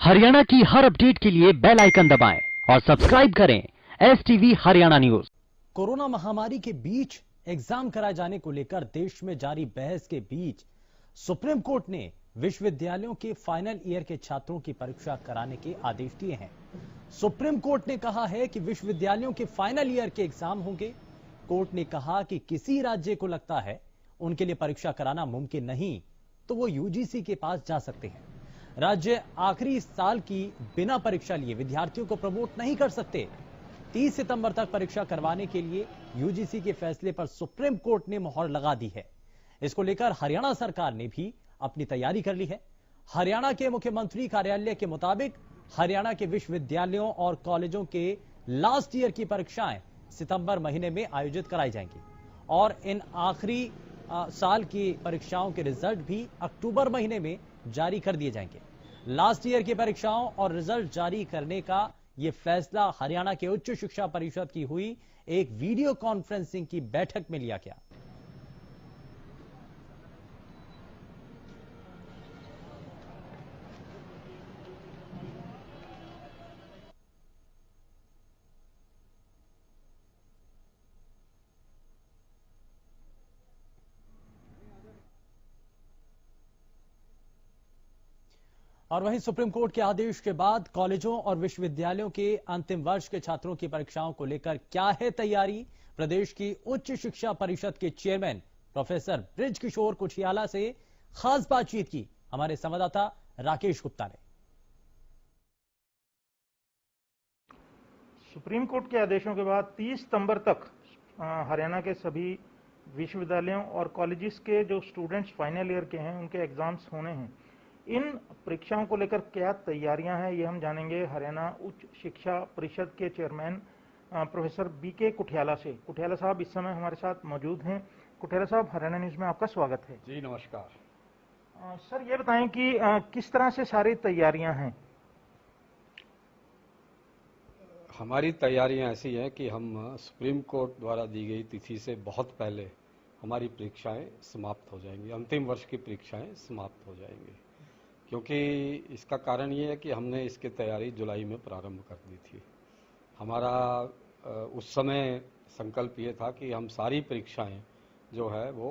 हरियाणा की हर अपडेट के लिए बेल आइकन दबाएं और सब्सक्राइब करें STV हरियाणा न्यूज। कोरोना महामारी के बीच एग्जाम कराए जाने को लेकर देश में जारी बहस के बीच सुप्रीम कोर्ट ने विश्वविद्यालयों के फाइनल ईयर के छात्रों की परीक्षा कराने के आदेश दिए हैं। सुप्रीम कोर्ट ने कहा है कि विश्वविद्यालयों के फाइनल ईयर के एग्जाम होंगे। कोर्ट ने कहा कि किसी राज्य को लगता है उनके लिए परीक्षा कराना मुमकिन नहीं तो वो यूजीसी के पास जा सकते हैं। राज्य आखिरी साल की बिना परीक्षा लिए विद्यार्थियों को प्रमोट नहीं कर सकते। 30 सितंबर तक परीक्षा करवाने के लिए यूजीसी के फैसले पर सुप्रीम कोर्ट ने मोहर लगा दी है। इसको लेकर हरियाणा सरकार ने भी अपनी तैयारी कर ली है। हरियाणा के मुख्यमंत्री कार्यालय के मुताबिक हरियाणा के विश्वविद्यालयों और कॉलेजों के लास्ट ईयर की परीक्षाएं सितंबर महीने में आयोजित कराई जाएंगी और इन आखिरी साल की परीक्षाओं के रिजल्ट भी अक्टूबर महीने में जारी कर दिए जाएंगे। लास्ट ईयर की परीक्षाओं और रिजल्ट जारी करने का यह फैसला हरियाणा के उच्च शिक्षा परिषद की हुई एक वीडियो कॉन्फ्रेंसिंग की बैठक में लिया गया। और वहीं सुप्रीम कोर्ट के आदेश के बाद कॉलेजों और विश्वविद्यालयों के अंतिम वर्ष के छात्रों की परीक्षाओं को लेकर क्या है तैयारी। प्रदेश की उच्च शिक्षा परिषद के चेयरमैन प्रोफेसर बृज किशोर कुठियाला से खास बातचीत की हमारे संवाददाता राकेश गुप्ता ने। सुप्रीम कोर्ट के आदेशों के बाद 30 सितंबर तक हरियाणा के सभी विश्वविद्यालयों और कॉलेजेस के जो स्टूडेंट्स फाइनल ईयर के हैं उनके एग्जाम्स होने हैं। इन परीक्षाओं को लेकर क्या तैयारियां हैं ये हम जानेंगे हरियाणा उच्च शिक्षा परिषद के चेयरमैन प्रोफेसर बीके कुठियाला से। कुठियाला साहब इस समय हमारे साथ मौजूद हैं। कुठियाला साहब, हरियाणा न्यूज में आपका स्वागत है। जी नमस्कार। सर, ये बताएं कि किस तरह से सारी तैयारियां हैं। हमारी तैयारियां ऐसी हैं कि हम सुप्रीम कोर्ट द्वारा दी गई तिथि से बहुत पहले हमारी परीक्षाएं समाप्त हो जाएंगी, अंतिम वर्ष की परीक्षाएं समाप्त हो जाएंगी। क्योंकि इसका कारण ये है कि हमने इसकी तैयारी जुलाई में प्रारंभ कर दी थी। हमारा उस समय संकल्प ये था कि हम सारी परीक्षाएं जो है वो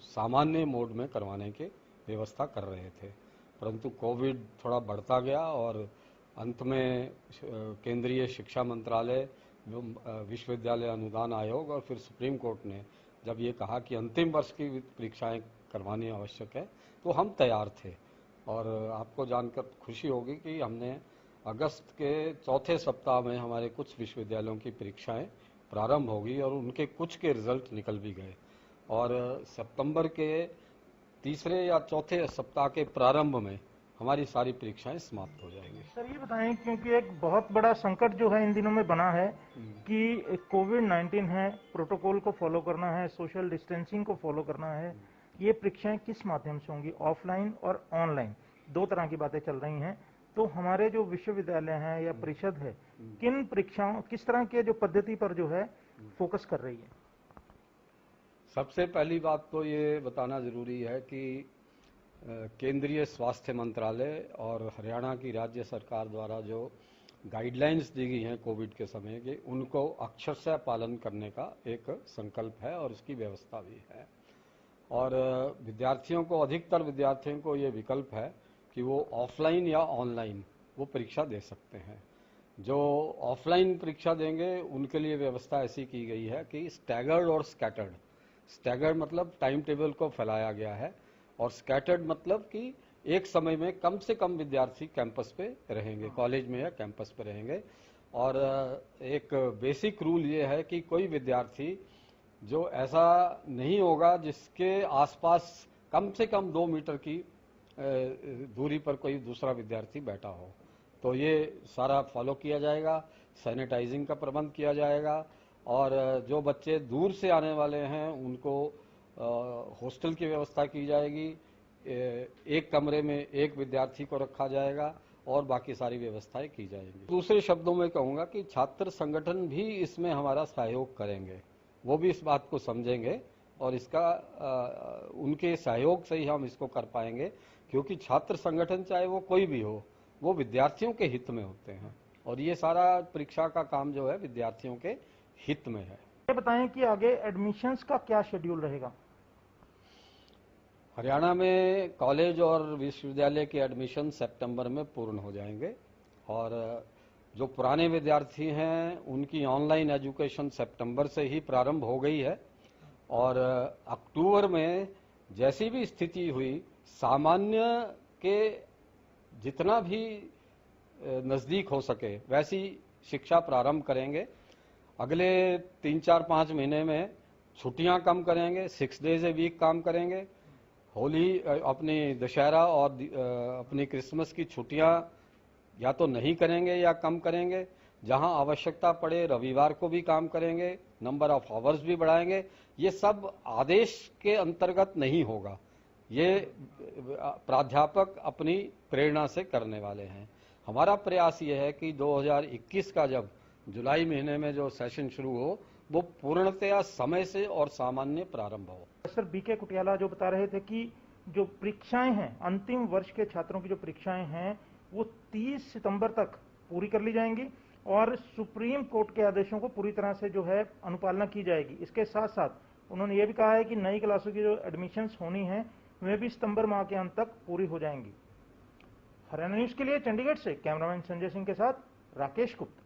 सामान्य मोड में करवाने की व्यवस्था कर रहे थे, परंतु कोविड थोड़ा बढ़ता गया और अंत में केंद्रीय शिक्षा मंत्रालय, विश्वविद्यालय अनुदान आयोग और फिर सुप्रीम कोर्ट ने जब ये कहा कि अंतिम वर्ष की परीक्षाएं करवानी आवश्यक है तो हम तैयार थे। और आपको जानकर खुशी होगी कि हमने अगस्त के चौथे सप्ताह में हमारे कुछ विश्वविद्यालयों की परीक्षाएं प्रारंभ होगी और उनके कुछ के रिजल्ट निकल भी गए और सितंबर के तीसरे या चौथे सप्ताह के प्रारंभ में हमारी सारी परीक्षाएं समाप्त हो जाएंगी। सर, ये बताएं, क्योंकि एक बहुत बड़ा संकट जो है इन दिनों में बना है कि कोविड-19 है, प्रोटोकॉल को फॉलो करना है, सोशल डिस्टेंसिंग को फॉलो करना है। ये परीक्षाएं किस माध्यम से होंगी, ऑफलाइन और ऑनलाइन, दो तरह की बातें चल रही हैं। तो हमारे जो विश्वविद्यालय हैं या परिषद है, किन परीक्षाओं, किस तरह के जो पद्धति पर जो है फोकस कर रही है। सबसे पहली बात तो ये बताना जरूरी है कि केंद्रीय स्वास्थ्य मंत्रालय और हरियाणा की राज्य सरकार द्वारा जो गाइडलाइंस दी गई हैं कोविड के समय के, उनको अक्षरशः पालन करने का एक संकल्प है और उसकी व्यवस्था भी है। और विद्यार्थियों को, अधिकतर विद्यार्थियों को ये विकल्प है कि वो ऑफलाइन या ऑनलाइन वो परीक्षा दे सकते हैं। जो ऑफलाइन परीक्षा देंगे उनके लिए व्यवस्था ऐसी की गई है कि स्टैगर्ड और स्कैटर्ड। स्टैगर्ड मतलब टाइम टेबल को फैलाया गया है और स्कैटर्ड मतलब कि एक समय में कम से कम विद्यार्थी कैंपस पे रहेंगे, कॉलेज में या कैंपस पे रहेंगे। और एक बेसिक रूल ये है कि कोई विद्यार्थी जो ऐसा नहीं होगा जिसके आसपास कम से कम 2 मीटर की दूरी पर कोई दूसरा विद्यार्थी बैठा हो, तो ये सारा फॉलो किया जाएगा। सैनिटाइजिंग का प्रबंध किया जाएगा और जो बच्चे दूर से आने वाले हैं उनको हॉस्टल की व्यवस्था की जाएगी। एक कमरे में एक विद्यार्थी को रखा जाएगा और बाकी सारी व्यवस्थाएं की जाएंगी। दूसरे शब्दों में कहूँगा कि छात्र संगठन भी इसमें हमारा सहयोग करेंगे, वो भी इस बात को समझेंगे और इसका उनके सहयोग से ही हम इसको कर पाएंगे। क्योंकि छात्र संगठन चाहे वो कोई भी हो, वो विद्यार्थियों के हित में होते हैं और ये सारा परीक्षा का काम जो है विद्यार्थियों के हित में है। ये बताएं कि आगे एडमिशन्स का क्या शेड्यूल रहेगा? हरियाणा में कॉलेज और विश्वविद्यालय के एडमिशन सितंबर में पूर्ण हो जाएंगे और जो पुराने विद्यार्थी हैं उनकी ऑनलाइन एजुकेशन सितंबर से ही प्रारंभ हो गई है और अक्टूबर में जैसी भी स्थिति हुई सामान्य के जितना भी नजदीक हो सके वैसी शिक्षा प्रारंभ करेंगे। अगले 3-4-5 महीने में छुट्टियां कम करेंगे, 6 डेज ए वीक काम करेंगे। होली अपनी दशहरा और अपनी क्रिसमस की छुट्टियां या तो नहीं करेंगे या कम करेंगे। जहां आवश्यकता पड़े रविवार को भी काम करेंगे, नंबर ऑफ आवर्स भी बढ़ाएंगे। ये सब आदेश के अंतर्गत नहीं होगा, ये प्राध्यापक अपनी प्रेरणा से करने वाले हैं। हमारा प्रयास ये है कि 2021 का जब जुलाई महीने में जो सेशन शुरू हो वो पूर्णतया समय से और सामान्य प्रारंभ हो। सर बीके कुटियाला जो बता रहे थे कि जो परीक्षाएं हैं, अंतिम वर्ष के छात्रों की जो परीक्षाएं हैं वो 30 सितंबर तक पूरी कर ली जाएंगी और सुप्रीम कोर्ट के आदेशों को पूरी तरह से जो है अनुपालना की जाएगी। इसके साथ साथ उन्होंने ये भी कहा है कि नई क्लासों की जो एडमिशन्स होनी है वे भी सितंबर माह के अंत तक पूरी हो जाएंगी। हरियाणा न्यूज के लिए चंडीगढ़ से कैमरामैन संजय सिंह के साथ राकेश गुप्ता।